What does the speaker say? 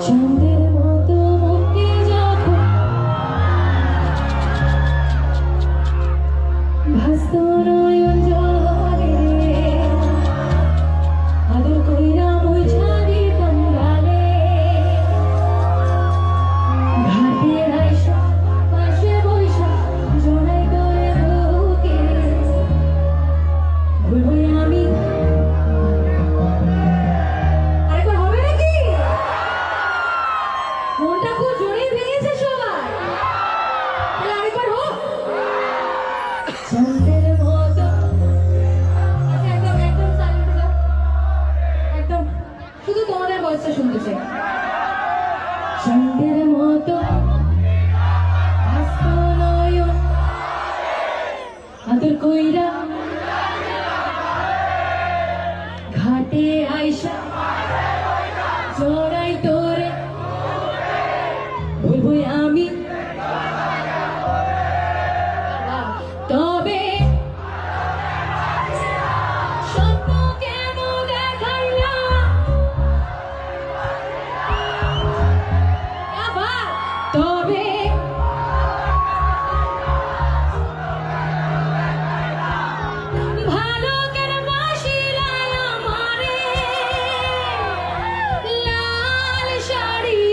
চাঁদের মতো মুক্তি যখন ভাস্ত নয়ন জলে আদর কইরা মুইছা দিতাম গালে ঘাটে আইসা পাশে বইসা জড়াই করে বুকে ভুলবই আমি আরেকবার হবে নাকি মনটা খুব জোরেই ভেঙেছে সবাই তাহলে আরেকবার হোক চাঁদের মতো আচ্ছা একদম একদম সাইলেন্ট যাও একদম শুধু তোমাদের ভয়েসটা শুনতে চাই চাঁদের মতো ভাস্ত নয়ন আদর কইরা ঘাটে আইসা জড়াই তোরে বলবই আমি তবে স্বপ্ন কেন দেখাইলা আবার তবে ভালো কেন বাসিলা আমারে লাল শাড়ি